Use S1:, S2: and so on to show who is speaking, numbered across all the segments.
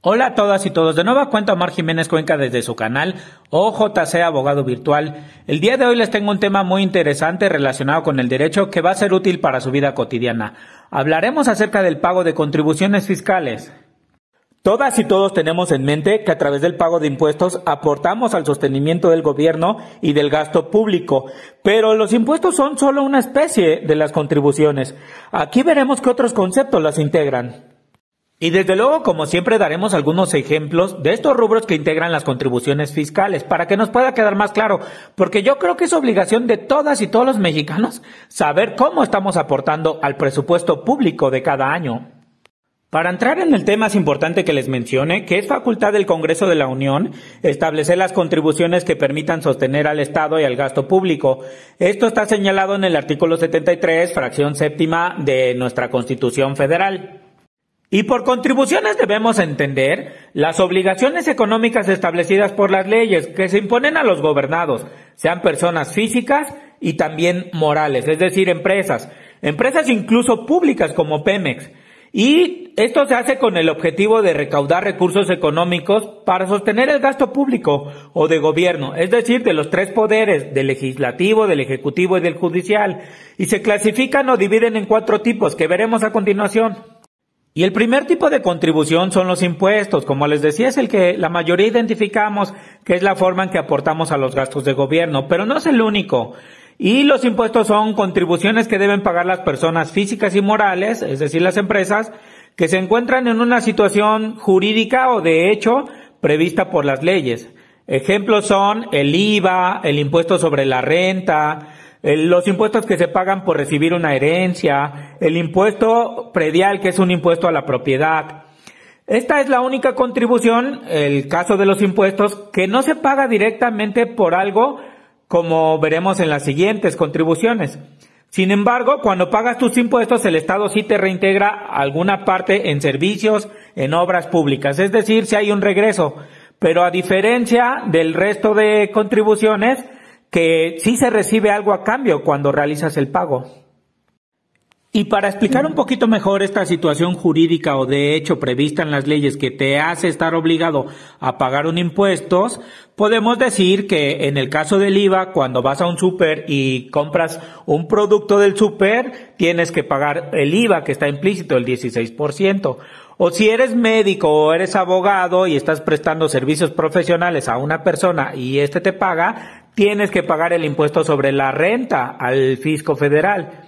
S1: Hola a todas y todos, de nueva cuenta Omar Jiménez Cuenca desde su canal OJC Abogado Virtual. El día de hoy les tengo un tema muy interesante relacionado con el derecho que va a ser útil para su vida cotidiana. Hablaremos acerca del pago de contribuciones fiscales. Todas y todos tenemos en mente que a través del pago de impuestos aportamos al sostenimiento del gobierno y del gasto público, pero los impuestos son solo una especie de las contribuciones. Aquí veremos qué otros conceptos las integran. Y desde luego, como siempre, daremos algunos ejemplos de estos rubros que integran las contribuciones fiscales, para que nos pueda quedar más claro, porque yo creo que es obligación de todas y todos los mexicanos saber cómo estamos aportando al presupuesto público de cada año. Para entrar en el tema es importante que les mencione que es facultad del Congreso de la Unión establecer las contribuciones que permitan sostener al Estado y al gasto público. Esto está señalado en el artículo 73, fracción séptima de nuestra Constitución Federal. Y por contribuciones debemos entender las obligaciones económicas establecidas por las leyes que se imponen a los gobernados, sean personas físicas y también morales, es decir, empresas incluso públicas como Pemex. Y esto se hace con el objetivo de recaudar recursos económicos para sostener el gasto público o de gobierno, es decir, de los tres poderes, del legislativo, del ejecutivo y del judicial. Y se clasifican o dividen en 4 tipos que veremos a continuación. Y el primer tipo de contribución son los impuestos. Como les decía, es el que la mayoría identificamos, que es la forma en que aportamos a los gastos de gobierno, pero no es el único. Y los impuestos son contribuciones que deben pagar las personas físicas y morales, es decir, las empresas, que se encuentran en una situación jurídica o de hecho prevista por las leyes. Ejemplos son el IVA, el impuesto sobre la renta, los impuestos que se pagan por recibir una herencia, el impuesto predial, que es un impuesto a la propiedad. Esta es la única contribución, el caso de los impuestos, que no se paga directamente por algo, como veremos en las siguientes contribuciones. Sin embargo, cuando pagas tus impuestos, el Estado sí te reintegra alguna parte en servicios, en obras públicas, es decir, si hay un regreso. Pero a diferencia del resto de contribuciones, que sí se recibe algo a cambio cuando realizas el pago. Y para explicar un poquito mejor esta situación jurídica o de hecho prevista en las leyes que te hace estar obligado a pagar un impuesto, podemos decir que en el caso del IVA, cuando vas a un súper y compras un producto del súper, tienes que pagar el IVA que está implícito, el 16%. O si eres médico o eres abogado y estás prestando servicios profesionales a una persona y te paga, tienes que pagar el impuesto sobre la renta al fisco federal.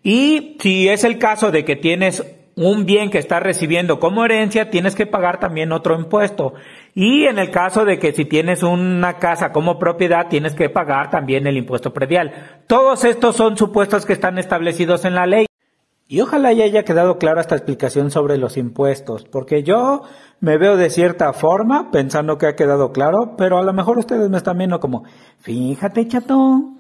S1: Y si es el caso de que tienes un bien que estás recibiendo como herencia, tienes que pagar también otro impuesto. Y en el caso de que si tienes una casa como propiedad, tienes que pagar también el impuesto predial. Todos estos son supuestos que están establecidos en la ley. Y ojalá ya haya quedado clara esta explicación sobre los impuestos, porque yo me veo de cierta forma pensando que ha quedado claro, pero a lo mejor ustedes me están viendo como, fíjate, chato.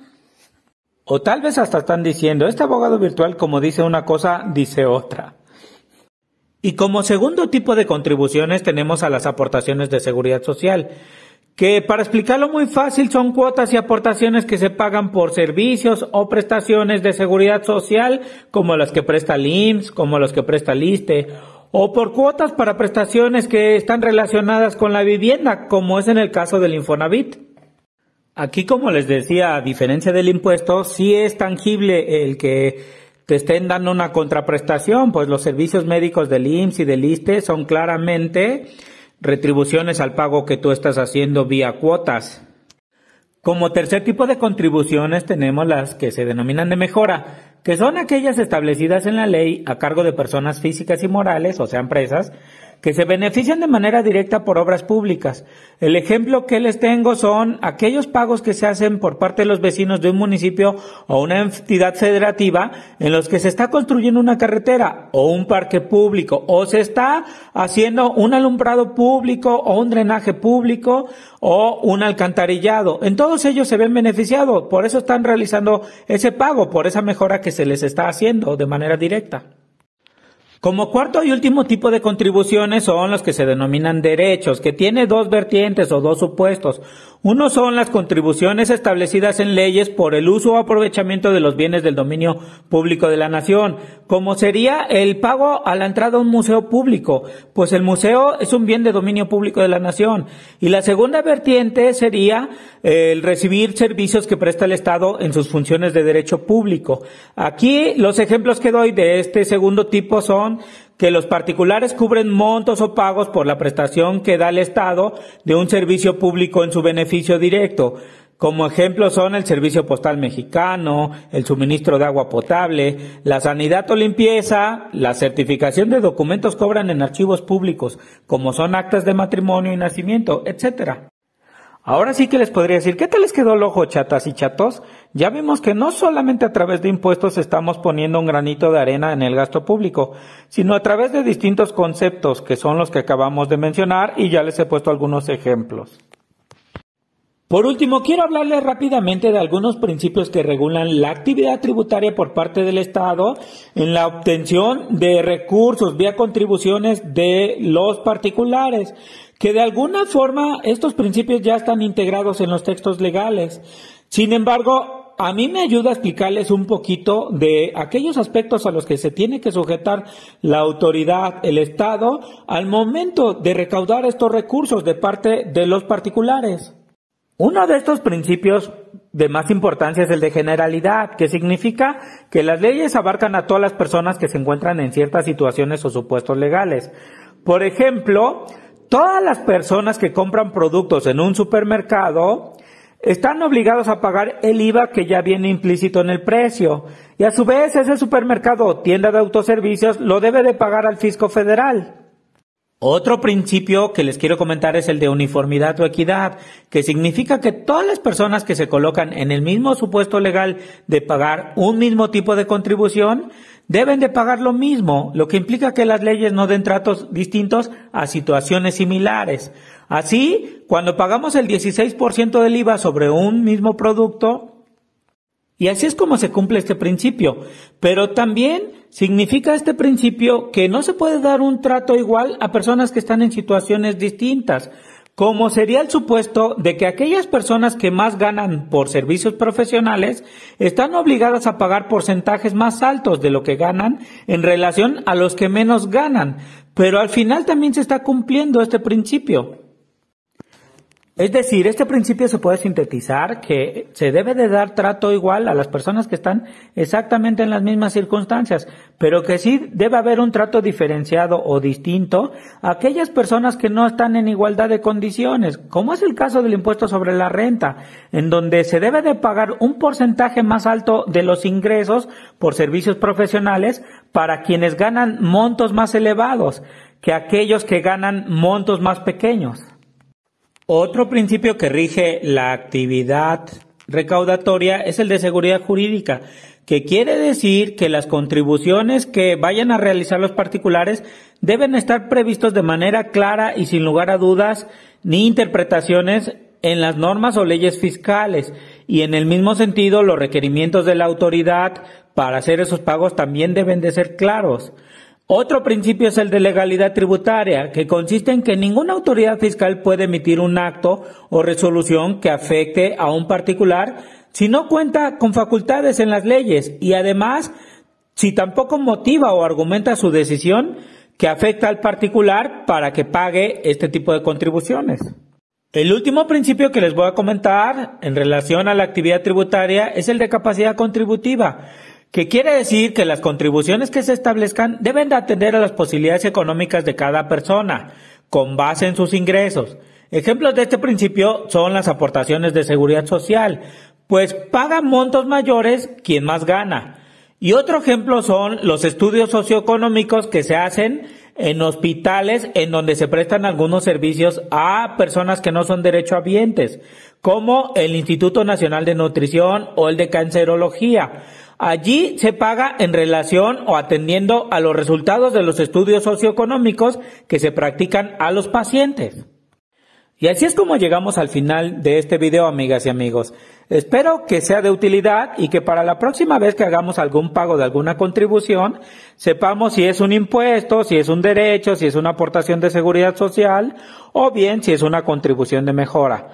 S1: O tal vez hasta están diciendo, este abogado virtual como dice una cosa, dice otra. Y como segundo tipo de contribuciones tenemos a las aportaciones de seguridad social, que para explicarlo muy fácil son cuotas y aportaciones que se pagan por servicios o prestaciones de seguridad social, como las que presta el IMSS, como los que presta el ISSSTE, o por cuotas para prestaciones que están relacionadas con la vivienda, como es en el caso del Infonavit. Aquí, como les decía, a diferencia del impuesto, sí es tangible el que te estén dando una contraprestación, pues los servicios médicos del IMSS y del ISSSTE son claramente retribuciones al pago que tú estás haciendo vía cuotas. Como tercer tipo de contribuciones tenemos las que se denominan de mejora, que son aquellas establecidas en la ley a cargo de personas físicas y morales, o sea, empresas, que se benefician de manera directa por obras públicas. El ejemplo que les tengo son aquellos pagos que se hacen por parte de los vecinos de un municipio o una entidad federativa en los que se está construyendo una carretera o un parque público o se está haciendo un alumbrado público o un drenaje público o un alcantarillado. En todos ellos se ven beneficiados, por eso están realizando ese pago, por esa mejora que se les está haciendo de manera directa. Como cuarto y último tipo de contribuciones son los que se denominan derechos, que tiene dos vertientes o dos supuestos. Uno son las contribuciones establecidas en leyes por el uso o aprovechamiento de los bienes del dominio público de la nación, como sería el pago a la entrada a un museo público, pues el museo es un bien de dominio público de la nación. Y la segunda vertiente sería el recibir servicios que presta el Estado en sus funciones de derecho público. Aquí los ejemplos que doy de este segundo tipo son que los particulares cubren montos o pagos por la prestación que da el Estado de un servicio público en su beneficio directo. Como ejemplos son el servicio postal mexicano, el suministro de agua potable, la sanidad o limpieza, la certificación de documentos que obran en archivos públicos, como son actas de matrimonio y nacimiento, etcétera. Ahora sí que les podría decir, ¿qué tal les quedó el ojo, chatas y chatos? Ya vimos que no solamente a través de impuestos estamos poniendo un granito de arena en el gasto público, sino a través de distintos conceptos que son los que acabamos de mencionar y ya les he puesto algunos ejemplos. Por último, quiero hablarles rápidamente de algunos principios que regulan la actividad tributaria por parte del Estado en la obtención de recursos vía contribuciones de los particulares, que de alguna forma estos principios ya están integrados en los textos legales. Sin embargo, a mí me ayuda a explicarles un poquito de aquellos aspectos a los que se tiene que sujetar la autoridad, el Estado, al momento de recaudar estos recursos de parte de los particulares. Uno de estos principios de más importancia es el de generalidad, que significa que las leyes abarcan a todas las personas que se encuentran en ciertas situaciones o supuestos legales. Por ejemplo, todas las personas que compran productos en un supermercado están obligados a pagar el IVA que ya viene implícito en el precio, y a su vez ese supermercado o tienda de autoservicios lo debe de pagar al fisco federal. Otro principio que les quiero comentar es el de uniformidad o equidad, que significa que todas las personas que se colocan en el mismo supuesto legal de pagar un mismo tipo de contribución deben de pagar lo mismo, lo que implica que las leyes no den tratos distintos a situaciones similares. Así, cuando pagamos el 16% del IVA sobre un mismo producto, y así es como se cumple este principio, pero también significa este principio que no se puede dar un trato igual a personas que están en situaciones distintas, como sería el supuesto de que aquellas personas que más ganan por servicios profesionales están obligadas a pagar porcentajes más altos de lo que ganan en relación a los que menos ganan, pero al final también se está cumpliendo este principio. Es decir, este principio se puede sintetizar que se debe de dar trato igual a las personas que están exactamente en las mismas circunstancias, pero que sí debe haber un trato diferenciado o distinto a aquellas personas que no están en igualdad de condiciones, como es el caso del impuesto sobre la renta, en donde se debe de pagar un porcentaje más alto de los ingresos por servicios profesionales para quienes ganan montos más elevados que aquellos que ganan montos más pequeños. Otro principio que rige la actividad recaudatoria es el de seguridad jurídica, que quiere decir que las contribuciones que vayan a realizar los particulares deben estar previstos de manera clara y sin lugar a dudas ni interpretaciones en las normas o leyes fiscales, y en el mismo sentido los requerimientos de la autoridad para hacer esos pagos también deben de ser claros. Otro principio es el de legalidad tributaria, que consiste en que ninguna autoridad fiscal puede emitir un acto o resolución que afecte a un particular si no cuenta con facultades en las leyes y además si tampoco motiva o argumenta su decisión que afecta al particular para que pague este tipo de contribuciones. El último principio que les voy a comentar en relación a la actividad tributaria es el de capacidad contributiva, que quiere decir que las contribuciones que se establezcan deben de atender a las posibilidades económicas de cada persona, con base en sus ingresos. Ejemplos de este principio son las aportaciones de seguridad social, pues paga montos mayores quien más gana. Y otro ejemplo son los estudios socioeconómicos que se hacen en hospitales en donde se prestan algunos servicios a personas que no son derechohabientes, como el Instituto Nacional de Nutrición o el de Cancerología. Allí se paga en relación o atendiendo a los resultados de los estudios socioeconómicos que se practican a los pacientes. Y así es como llegamos al final de este video, amigas y amigos. Espero que sea de utilidad y que para la próxima vez que hagamos algún pago de alguna contribución, sepamos si es un impuesto, si es un derecho, si es una aportación de seguridad social o bien si es una contribución de mejora.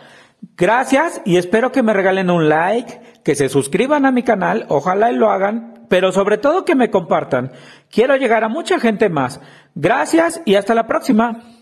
S1: Gracias y espero que me regalen un like, que se suscriban a mi canal, ojalá y lo hagan, pero sobre todo que me compartan. Quiero llegar a mucha gente más. Gracias y hasta la próxima.